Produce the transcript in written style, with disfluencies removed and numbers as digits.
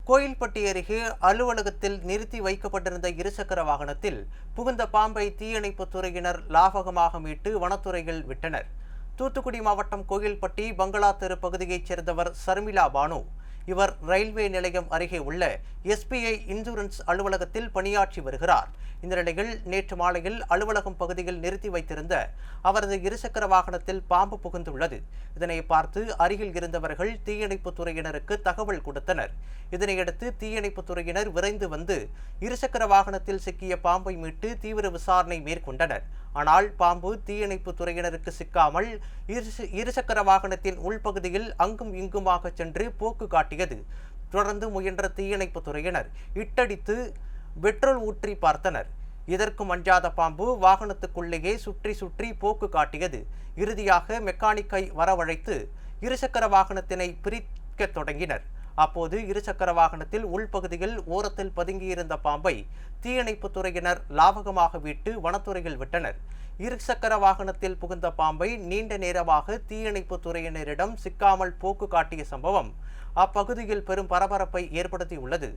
கோயில்பட்டி அருகே அலுவலகத்தில் நிறுத்தி வைக்கப்பட்டிருந்த இருசக்கர வாகனத்தில் புகுந்த பாம்பை தீயணைப்புத் துறையினர் லாபகமாக மீட்டு வனத்துறையில் விட்டனர். தூத்துக்குடி மாவட்டம் கோயில்பட்டி பங்களா தெரு பகுதியைச் சேர்ந்தவர் சர்மிளா பானு. இவர் ரயில்வே நிலையம் அருகே உள்ள SBI இன்சூரன்ஸ் அலுவலகத்தில் பணியாற்றி வருகிறார். இந்த நிலையில் நேற்று மாலையில் அலுவலகம் பகுதியில் நிறுத்தி வைத்திருந்த அவரது இருசக்கர வாகனத்தில் பாம்பு புகுந்துள்ளது. இதனை பார்த்து அருகில் இருந்தவர்கள் தீயணைப்புத் துறையினருக்கு தகவல் கொடுத்தனர். இதனையடுத்து தீயணைப்புத் துறையினர் விரைந்து வந்து இருசக்கர வாகனத்தில் சிக்கிய பாம்பை மீட்டு தீவிர விசாரணை மேற்கொண்டனர். ஆனால் பாம்பு தீயணைப்புத் துறையினருக்கு சிக்காமல் இருசக்கர வாகனத்தின் உள்பகுதியில் அங்கும் இங்குமாக சென்று போக்கு காட்டியது. தொடர்ந்து முயன்ற தீயணைப்புத் துறையினர் இட்டடித்து பெட்ரோல் ஊற்றி பார்த்தனர். இதற்கும் அஞ்சாத பாம்பு வாகனத்துக்குள்ளேயே சுற்றி சுற்றி போக்கு காட்டியது. இறுதியாக மெக்கானிக்கை வரவழைத்து இருசக்கர வாகனத்தினை பிரிக்க தொடங்கினர். அப்போது இருசக்கர வாகனத்தில் உள்பகுதியில் ஓரத்தில் பதுங்கியிருந்த பாம்பை தீயணைப்புத் துறையினர் லாபகமாக மீட்டு வனத்துறையில் விட்டனர். இருசக்கர வாகனத்தில் புகுந்த பாம்பை நீண்ட நேரமாக தீயணைப்புத் துறையினரிடம் சிக்காமல் போக்கு காட்டிய சம்பவம் அப்பகுதியில் பெரும் பரபரப்பை ஏற்படுத்தியுள்ளது.